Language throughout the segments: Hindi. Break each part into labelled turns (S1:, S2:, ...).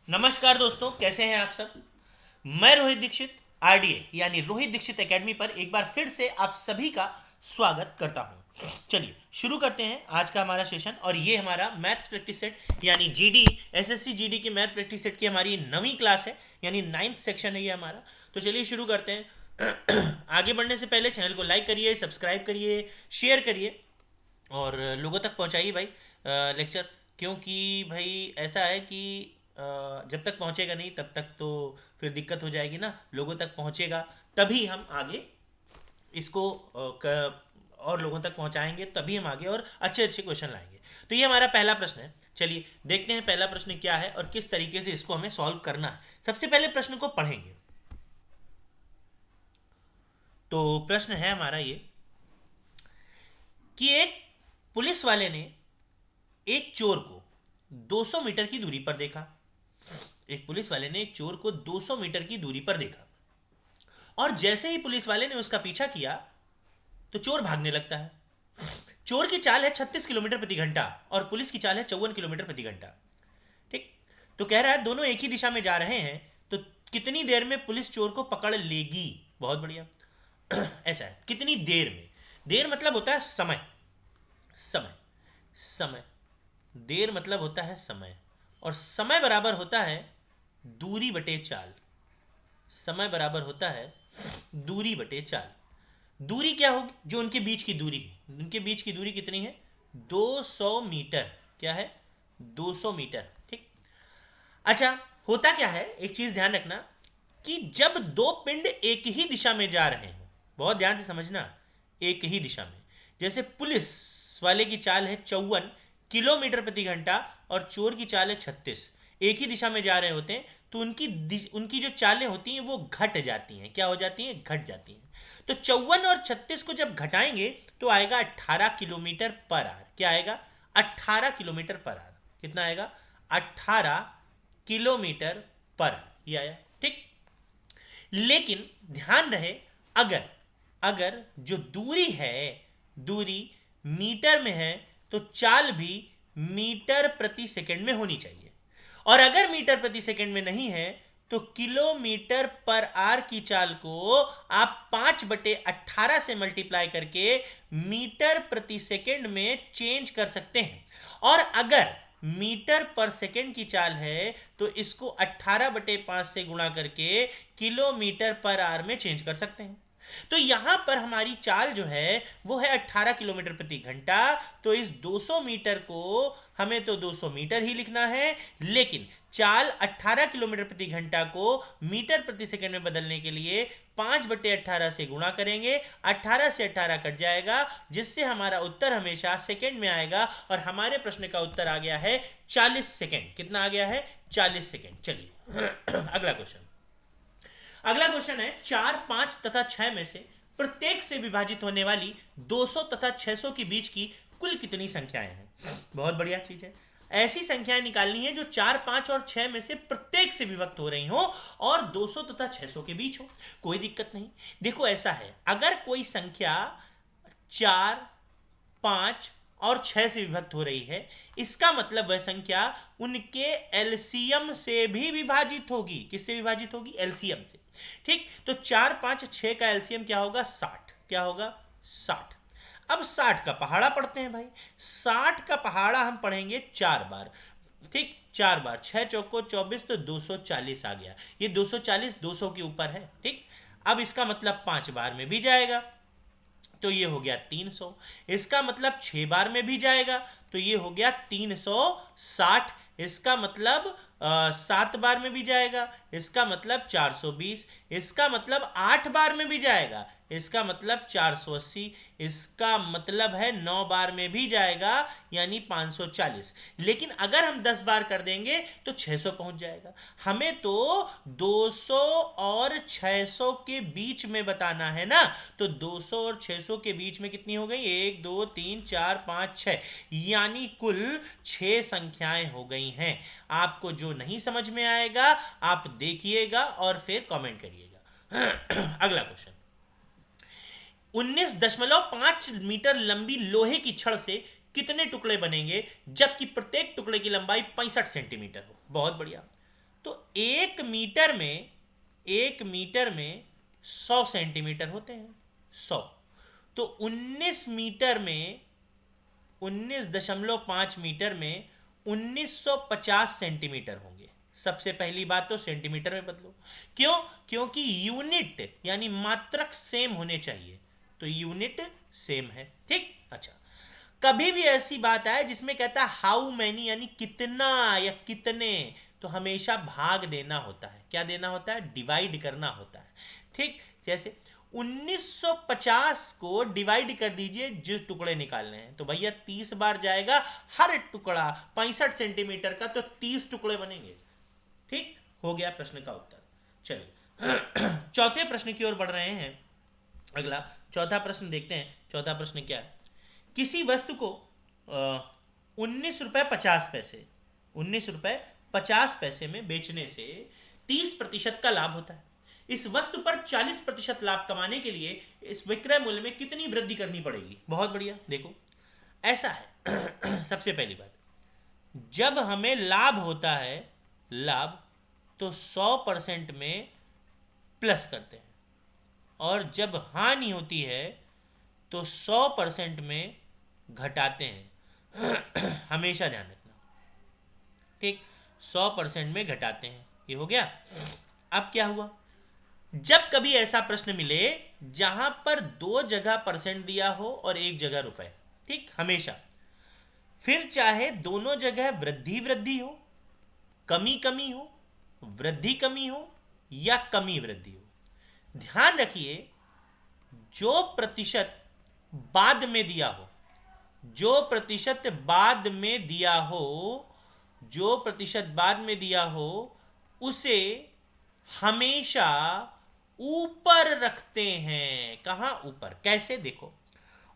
S1: नमस्कार दोस्तों, कैसे हैं आप सब। मैं रोहित दीक्षित आरडीए यानी रोहित दीक्षित एकेडमी पर एक बार फिर से आप सभी का स्वागत करता हूं। चलिए शुरू करते हैं आज का हमारा सेशन। और ये हमारा मैथ्स प्रैक्टिस सेट यानी जीडी एसएससी जीडी की मैथ प्रैक्टिस सेट की हमारी नवीं क्लास है, यानी 9th सेक्शन है ये हमारा। तो चलिए शुरू करते हैं। आगे बढ़ने से पहले चैनल को लाइक करिए, सब्सक्राइब करिए, शेयर करिए और लोगों तक पहुंचाइए भाई लेक्चर। क्योंकि भाई ऐसा है कि जब तक पहुंचेगा नहीं तब तक तो फिर दिक्कत हो जाएगी ना। लोगों तक पहुंचेगा तभी हम आगे इसको और लोगों तक पहुंचाएंगे, तभी हम आगे और अच्छे अच्छे क्वेश्चन लाएंगे। तो ये हमारा पहला प्रश्न है। चलिए देखते हैं पहला प्रश्न क्या है और किस तरीके से इसको हमें सॉल्व करना है। सबसे पहले प्रश्न को पढ़ेंगे। तो प्रश्न है हमारा ये कि एक पुलिस वाले ने एक चोर को 200 मीटर की दूरी पर देखा। एक पुलिस वाले ने एक चोर को 200 मीटर की दूरी पर देखा और जैसे ही पुलिस वाले ने उसका पीछा किया तो चोर भागने लगता है। चोर की चाल है 36 किलोमीटर प्रति घंटा और पुलिस की चाल है 54 किलोमीटर प्रति घंटा। ठीक। तो कह रहा है दोनों एक ही दिशा में जा रहे हैं, तो कितनी देर में पुलिस चोर को पकड़ लेगी। बहुत बढ़िया। ऐसा है, कितनी देर में। देर मतलब होता है समय। समय समय देर मतलब होता है समय, और समय बराबर होता है दूरी बटे चाल। समय बराबर होता है दूरी बटे चाल। दूरी क्या होगी, जो उनके बीच की दूरी है। उनके बीच की दूरी कितनी है, 200 मीटर। क्या है, 200 मीटर। ठीक। अच्छा, होता क्या है, एक चीज ध्यान रखना कि जब दो पिंड एक ही दिशा में जा रहे हो, बहुत ध्यान से समझना, एक ही दिशा में। जैसे पुलिस वाले की चाल है 54 किलोमीटर प्रति घंटा और चोर की चाल है 36। एक ही दिशा में जा रहे होते हैं तो उनकी जो चालें होती हैं वो घट जाती हैं। क्या हो जाती हैं, घट जाती हैं। तो 54 और 36 को जब घटाएंगे तो आएगा 18 किलोमीटर पर आवर। क्या आएगा, 18 किलोमीटर पर आवर। कितना आएगा, 18 किलोमीटर पर आवर। ये आया। ठीक। लेकिन ध्यान रहे, अगर अगर जो दूरी है, दूरी मीटर में है तो चाल भी मीटर प्रति सेकंड में होनी चाहिए। और अगर मीटर प्रति सेकंड में नहीं है तो किलोमीटर पर आर की चाल को आप 5/18 से मल्टीप्लाई करके मीटर प्रति सेकंड में चेंज कर सकते हैं। और अगर मीटर पर सेकंड की चाल है तो इसको 18/5 से गुणा करके किलोमीटर पर आर में चेंज कर सकते हैं। तो यहां पर हमारी चाल जो है वो है 18 किलोमीटर प्रति घंटा। तो इस 200 मीटर को हमें तो 200 मीटर ही लिखना है, लेकिन चाल 18 किलोमीटर प्रति घंटा को मीटर प्रति सेकंड में बदलने के लिए 5/18 से गुणा करेंगे। 18 से 18 कट जाएगा, जिससे हमारा उत्तर हमेशा सेकंड में आएगा। और हमारे प्रश्न का उत्तर आ गया है 40 सेकंड। कितना आ गया है, 40 सेकंड। चलिए अगला क्वेश्चन। अगला क्वेश्चन है 4, 5 तथा 6 में से प्रत्येक से विभाजित होने वाली 200 तथा 600 के बीच की कुल कितनी संख्याएं हैं। बहुत बढ़िया चीज है। ऐसी संख्याएं निकालनी है जो 4, 5 और 6 में से प्रत्येक से विभक्त हो रही हो और 200 तथा 600 के बीच हो। कोई दिक्कत नहीं। देखो ऐसा है, अगर कोई संख्या 4, 5 और 6 से विभक्त हो रही है, इसका मतलब वह संख्या उनके एलसीएम से भी विभाजित होगी। किससे विभाजित होगी, एलसीएम से। ठीक। तो 4, 5, 6 का एलसीएम क्या होगा, 60। क्या होगा, 60। अब 60 का पहाड़ा पढ़ते हैं भाई। 60 का पहाड़ा हम पढ़ेंगे 4 बार। ठीक, 4 बार, 6 चौको 24 तो 240 आ गया। ये 240 200 के ऊपर है। ठीक। अब इसका मतलब 5 बार में भी जाएगा तो ये हो गया 300। इसका मतलब 6 बार में भी जाएगा तो ये हो गया 360। इसका मतलब 7 बार में भी जाएगा, इसका मतलब 420। इसका मतलब 8 बार में भी जाएगा, इसका मतलब 480। इसका मतलब है 9 बार में भी जाएगा, यानी 540। लेकिन अगर हम 10 बार कर देंगे तो 600 पहुंच जाएगा। हमें तो 200 और 600 के बीच में बताना है ना। तो 200 और 600 के बीच में कितनी हो गई, 1 2 3 4 5 6, यानी कुल 6 संख्याएं हो गई हैं। आपको जो नहीं समझ में आएगा आप देखिएगा और फिर कमेंट करिएगा। अगला क्वेश्चन। 19.5 मीटर लंबी लोहे की छड़ से कितने टुकड़े बनेंगे जबकि प्रत्येक टुकड़े की लंबाई 65 सेंटीमीटर हो। बहुत बढ़िया। तो एक मीटर में 100 सेंटीमीटर होते हैं, 100। तो 19.5 मीटर में 1950 सेंटीमीटर होंगे। सबसे पहली बात तो सेंटीमीटर में बदलो। क्यों? क्योंकि यूनिट यानी मात्रक सेम होने चाहिए, तो यूनिट सेम है। ठीक, अच्छा। कभी भी ऐसी बात आए जिसमें कहता है हाउ मैनी यानी कितना या कितने, तो हमेशा भाग देना होता है। क्या देना होता है? डिवाइड करना होता है। ठीक, जैसे 1950 को डिवाइड कर दीजिए, जो टुकड़े निकालने हैं, तो भैया 30 बार जाएगा, हर टुकड़ा 65 सेंटीमीटर का, तो 30 टुकड़े बनेंगे। ठीक, हो गया प्रश्न का उत्तर। चलिए चौथे प्रश्न की ओर बढ़ रहे हैं। अगला चौथा प्रश्न देखते हैं। चौथा प्रश्न क्या है? किसी वस्तु को 19 रुपये 50 पैसे 19 रुपये 50 पैसे में बेचने से 30% का लाभ होता है। इस वस्तु पर 40% लाभ कमाने के लिए इस विक्रय मूल्य में कितनी वृद्धि करनी पड़ेगी? बहुत बढ़िया, देखो ऐसा है सबसे पहली बात, जब हमें लाभ होता है, लाभ, तो 100% में प्लस करते हैं, और जब हानि होती है तो 100% में घटाते हैं हमेशा ध्यान रखना। ठीक, 100% में घटाते हैं। ये हो गया। अब क्या हुआ? जब कभी ऐसा प्रश्न मिले जहां पर 2 जगह परसेंट दिया हो और 1 जगह रुपए, ठीक, हमेशा, फिर चाहे दोनों जगह वृद्धि वृद्धि हो, कमी कमी हो, वृद्धि कमी हो या कमी वृद्धि हो, ध्यान रखिए जो प्रतिशत बाद में दिया हो, जो प्रतिशत बाद में दिया हो, जो प्रतिशत बाद में दिया हो, उसे हमेशा ऊपर रखते हैं। कहां ऊपर? कैसे? देखो,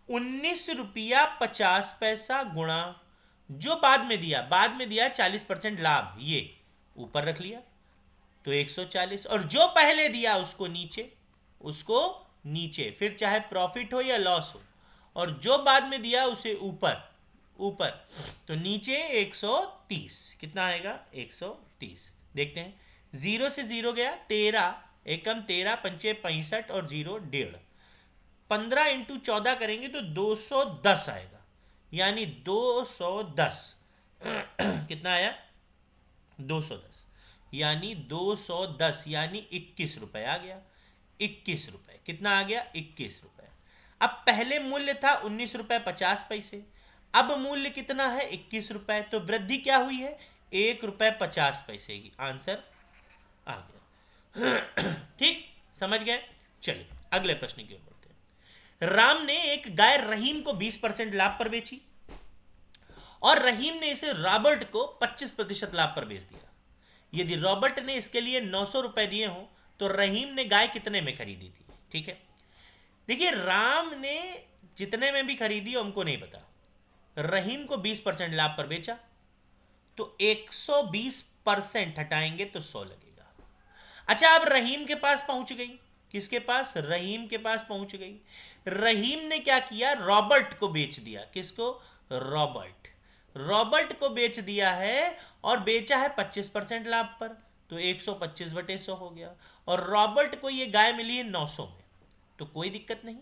S1: 19 रुपया 50 पैसा गुणा जो बाद में दिया 40% लाभ, ये ऊपर रख लिया तो 140, और जो पहले दिया उसको नीचे, फिर चाहे प्रॉफिट हो या लॉस हो, और जो बाद में दिया उसे ऊपर, तो नीचे 130। कितना आएगा? 130। देखते हैं, 0 से 0 गया 13, एकम 13, पंचे 65 और 0 1.5। 15 × 14 करेंगे तो 210 आएगा, यानी 210 कितना आया? 210, यानी 210 यानी 21 रुपए आ गया। 21 रुपए कितना आ गया? 21 रुपए। अब पहले मूल्य था 19 रुपये 50 पैसे, अब मूल्य कितना है? 21 रुपए। तो वृद्धि क्या हुई है? 1 रुपये 50 पैसे की। आंसर आ गया। ठीक, समझ गए? चलिए अगले प्रश्न की ओर बढ़ते हैं। राम ने एक गाय रहीम को 20% लाभ पर बेची और रहीम ने इसे रॉबर्ट को 25% लाभ पर बेच दिया। यदि रॉबर्ट ने इसके लिए 900 रुपए दिए हों तो रहीम ने गाय कितने में खरीदी थी? ठीक है, देखिए राम ने जितने में भी खरीदी हमको नहीं पता, रहीम को 20% लाभ पर बेचा, तो 120% हटाएंगे तो 100 लगेगा। अच्छा, अब रहीम के पास पहुंच गई। किसके पास? रहीम के पास पहुंच गई। रहीम ने क्या किया? रॉबर्ट को बेच दिया। किसको? रॉबर्ट को बेच दिया है, और बेचा है 25% लाभ पर, तो 125/100 हो गया। और रॉबर्ट को ये गाय मिली है 900 में, तो कोई दिक्कत नहीं।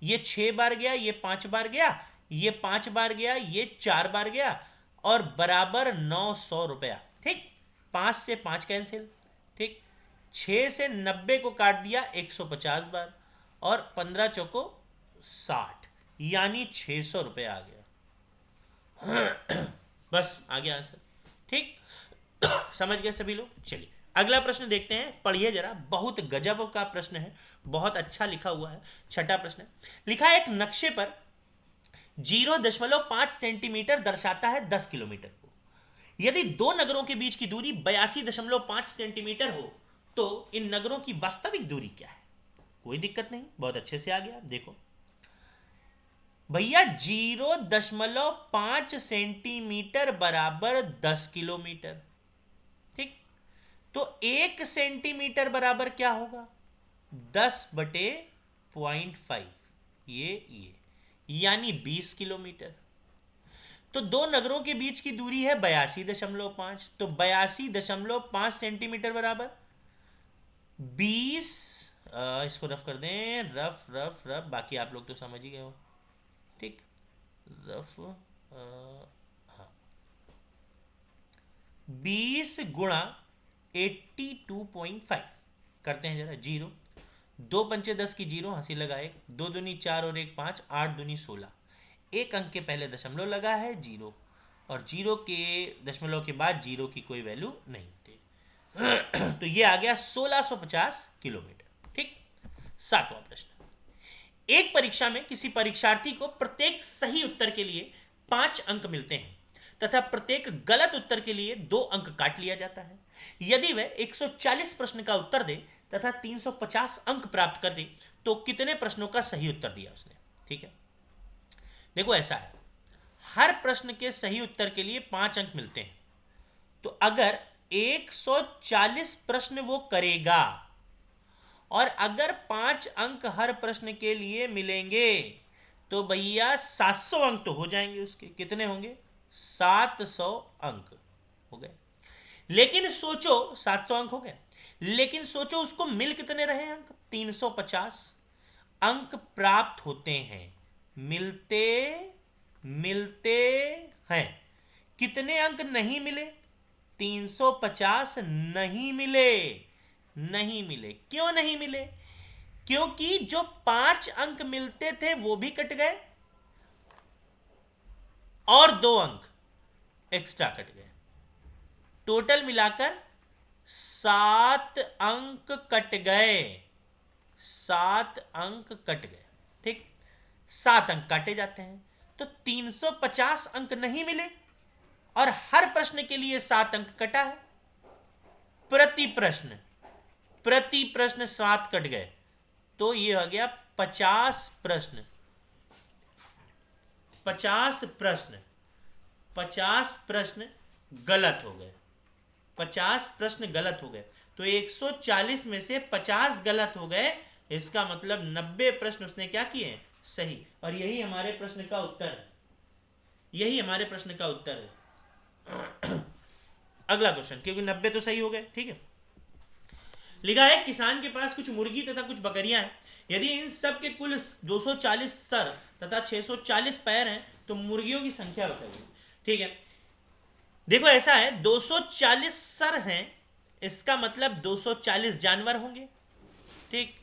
S1: ये 6 बार गया, ये 5 बार गया, ये 5 बार गया, ये 4 बार गया, और बराबर 900 रुपया। ठीक, 5 से 5 कैंसिल। ठीक, 6 से 90 को काट दिया 150 बार, और 15 चौको 60, यानी 600 रुपये आ गया। बस आ गया आंसर। ठीक, समझ गए सभी लोग? चलिए अगला प्रश्न देखते हैं, पढ़िए जरा, बहुत गजब का प्रश्न है, बहुत अच्छा लिखा हुआ है। छठा प्रश्न लिखा है, एक नक्शे पर 0.5 सेंटीमीटर दर्शाता है 10 किलोमीटर को। यदि दो नगरों के बीच की दूरी 82.5 सेंटीमीटर हो तो इन नगरों की वास्तविक दूरी क्या है? कोई दिक्कत नहीं, बहुत अच्छे से आ गया। देखो भैया, 0.5 सेंटीमीटर बराबर 10 किलोमीटर। ठीक, तो 1 सेंटीमीटर बराबर क्या होगा? 10/0.5, ये यानी 20 किलोमीटर। तो दो नगरों के बीच की दूरी है 82.5, तो 82.5 सेंटीमीटर बराबर 20, इसको रफ कर दें, रफ रफ रफ, बाकी आप लोग तो समझ ही गए हो, ठीक, रफ, हाँ, 20 गुणा 82.5 करते हैं जरा, जीरो, 2 पंचे 10 की जीरो, हंसी लगाए, 2 दूनी 4 और 1 5, 8 दूनी 16, एक अंक के पहले दशमलव लगा है जीरो, और जीरो के दशमलव के बाद जीरो की कोई वैल्यू नहीं थी। तो ये आ गया 1650 किलोमीटर, ठीक। 7वां प्रश्न, एक परीक्षा में किसी परीक्षार्थी को प्रत्येक सही उत्तर के लिए 5 अंक मिलते हैं तथा प्रत्येक गलत उत्तर के लिए 2 अंक काट लिया जाता है। यदि वह 140 प्रश्न का उत्तर दे तथा 350 अंक प्राप्त कर दे तो कितने प्रश्नों का सही उत्तर दिया उसने, ठीक है। देखो ऐसा है, हर प्रश्न के सही उत्तर के लिए 5 अंक मिलते हैं, तो अगर 140 प्रश्न वो करेगा और अगर 5 अंक हर प्रश्न के लिए मिलेंगे तो भैया 700 अंक तो हो जाएंगे उसके। कितने होंगे? 700 अंक हो गए। लेकिन सोचो 700 अंक हो गए, लेकिन सोचो उसको मिल कितने रहे अंक? 350 अंक प्राप्त होते हैं, मिलते मिलते हैं। कितने अंक नहीं मिले? 350 नहीं मिले। नहीं मिले। क्यों नहीं मिले? क्योंकि जो 5 अंक मिलते थे वो भी कट गए और 2 अंक एक्स्ट्रा कट गए। टोटल मिलाकर 7 अंक कट गए। 7 अंक कट गए, ठीक। 7 अंक काटे जाते हैं तो 350 अंक नहीं मिले और हर प्रश्न के लिए 7 अंक कटा है। प्रति प्रश्न 7 कट गए तो ये हो गया 50 प्रश्न। 50 प्रश्न गलत हो गए। 50 प्रश्न गलत हो गए तो 140 में से 50 गलत हो गए। इसका मतलब 90 प्रश्न उसने क्या किए? सही। और यही हमारे प्रश्न का उत्तर है। यही हमारे प्रश्न का उत्तर है। अगला क्वेश्चन, क्योंकि 90 तो सही हो गए, ठीक है। लिखा है किसान के पास कुछ मुर्गी तथा कुछ बकरियां हैं। यदि इन सब के कुल 240 सर तथा 640 पैर हैं तो मुर्गियों की संख्या बताइए, ठीक है। देखो ऐसा है, 240 सर हैं, इसका मतलब 240 जानवर होंगे, ठीक।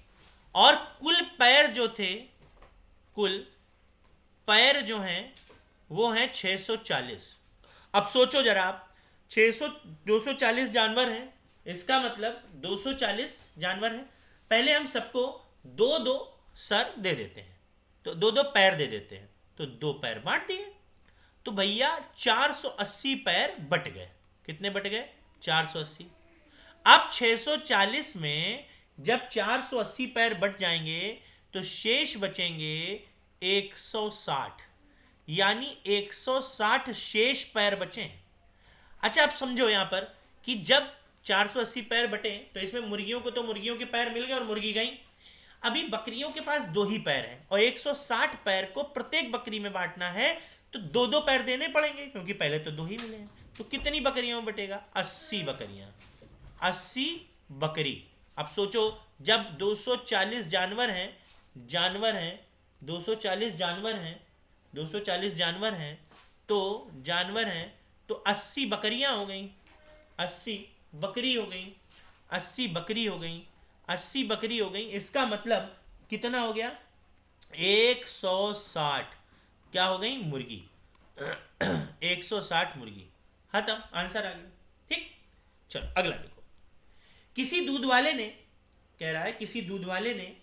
S1: और कुल पैर जो थे, कुल पैर जो हैं वो हैं 640। अब सोचो जरा आप, 240 जानवर हैं, इसका मतलब 240 जानवर हैं। पहले हम सबको 2-2 सर दे देते हैं, तो 2-2 पैर दे देते हैं, तो 2 पैर बांट दिए तो भैया 480 पैर बट गए। कितने बट गए? 480। अब 640 में जब 480 पैर बट जाएंगे तो शेष बचेंगे 160, यानी 160 शेष पैर बचे। अच्छा आप समझो यहां पर कि जब 480 पैर बटे तो इसमें मुर्गियों को तो मुर्गियों के पैर मिल गए और मुर्गी गई। अभी बकरियों के पास 2 ही पैर हैं और 160 पैर को प्रत्येक बकरी में बांटना है तो 2-2 पैर देने पड़ेंगे क्योंकि पहले तो 2 ही मिले हैं। तो कितनी बकरियों में बटेगा? 80 बकरियां। 80 बकरी। अब सोचो जब 240 जानवर हैं 240 जानवर हैं तो 80 बकरियां हो गई, 80 बकरी हो गई, 80 बकरी हो गई, 80 बकरी हो गई। इसका मतलब कितना हो गया? 160 क्या हो गई? मुर्गी। 160 मुर्गी। खत्म, आंसर आ गया, ठीक। चलो अगला देखो। किसी दूध वाले ने, कह रहा है किसी दूध वाले ने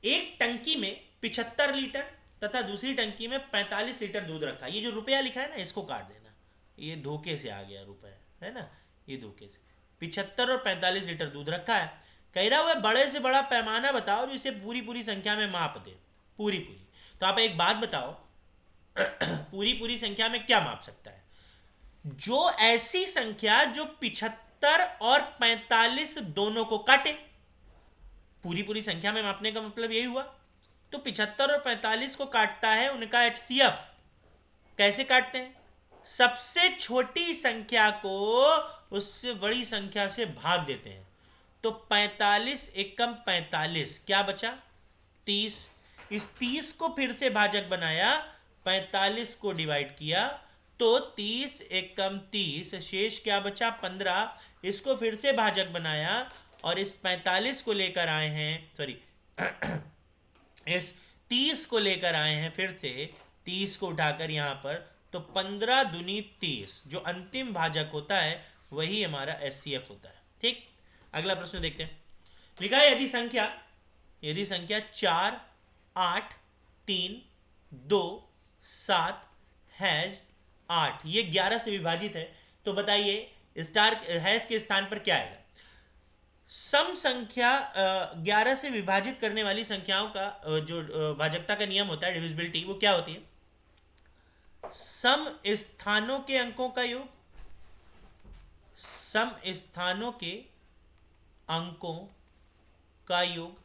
S1: एक टंकी में 75 लीटर तथा दूसरी टंकी में 45 लीटर दूध रखा। ये जो रुपया लिखा है ना, इसको काट देना, ये धोखे से आ गया रुपया, है ना, ये धोखे से। 75 और 45 लीटर दूध रखा है। कह रहा है बड़े से बड़ा पैमाना बताओ जो इसे पूरी संख्या में माप दे। पूरी। तो आप एक बात बताओ, पूरी संख्या में क्या माप सकता है? जो ऐसी संख्या जो 75 और 45 दोनों को काटे। पूरी संख्या में मापने का मतलब यही हुआ। तो 75 और 45 को काटता है उनका HCF, कैसे काटते हैं? सबसे छोटी संख्या को उससे बड़ी संख्या से भाग देते हैं। तो 45 एकम 45, क्या बचा? 30। इस 30 को फिर से भाजक बनाया, 45 को डिवाइड किया, तो 30 एकम 30, शेष क्या बचा? 15। इसको फिर से भाजक बनाया और इस 45 को लेकर आए हैं, सॉरी इस 30 को लेकर आए हैं, फिर से 30 को उठाकर यहाँ पर, तो 15 दूनी 30, जो अंतिम भाजक होता है वही हमारा एचसीएफ होता है। ठीक, अगला प्रश्न देखते हैं। लिखा है यदि संख्या 4 8 3 2 7 हैज 8 ये 11 से विभाजित है, तो बताइए स्टार हैज के स्थान पर क्या आएगा? सम संख्या 11 से विभाजित करने वाली संख्याओं का जो भाजकता का नियम होता है, डिविजिबिलिटी, वो क्या होती है? सम स्थानों के अंकों का योग, सम स्थानों के अंकों का योग,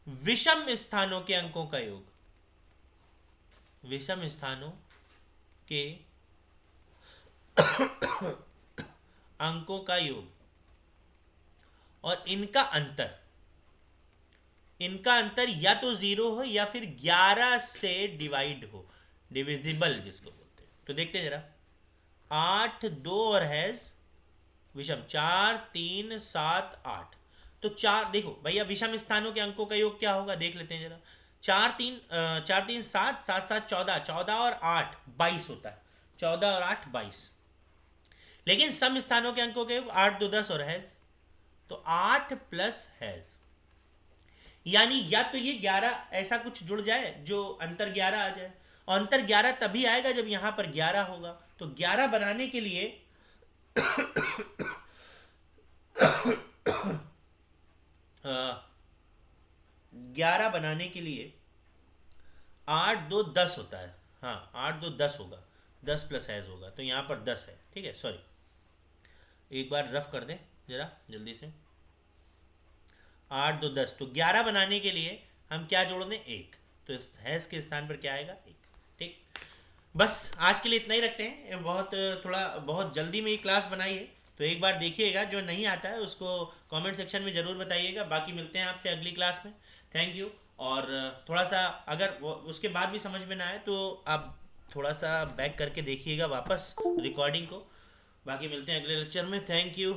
S1: विषम स्थानों के अंकों का योग, विषम स्थानों के अंकों का योग, और इनका अंतर या तो 0 हो या फिर 11 से डिवाइड हो, डिविजिबल जिसको बोलते हैं। तो देखते हैं जरा, 8 2 और हैज विषम 4 3 7 8। तो 4, देखो भैया विषम स्थानों के अंकों का योग क्या होगा, देख लेते हैं जरा। 4 3 7 7 7 14, 14 और 8 22 होता है, 14 और 8 22। लेकिन सम स्थानों के अंकों के योग 8 2 10 और हैज, तो 8 प्लस हैज, यानी या तो ये 11 ऐसा कुछ जुड़ जाए जो अंतर 11 आ जाए, और अंतर 11 तभी आएगा जब यहां पर 11 होगा। तो 11 बनाने के लिए 11 बनाने के लिए 8 2 10 होता है, हाँ 8 2 10 होगा, 10 प्लस हैज होगा, तो यहाँ पर 10 है। ठीक है, सॉरी एक बार रफ कर दें जरा जल्दी से। 8 2 10, तो 11 बनाने के लिए हम क्या जोड़ दें? 1, तो इस हैज के स्थान पर क्या आएगा? 1। ठीक, बस आज के लिए इतना ही रखते हैं। बहुत जल्दी में ये क्लास बनाई है, तो एक बार देखिएगा, जो नहीं आता है उसको कमेंट सेक्शन में ज़रूर बताइएगा। बाकी मिलते हैं आपसे अगली क्लास में। Thank you. और थोड़ा सा अगर उसके बाद भी समझ में ना आए तो आप थोड़ा सा बैक करके देखिएगा वापस रिकॉर्डिंग को। बाकी मिलते हैं अगले लेक्चर में। Thank you.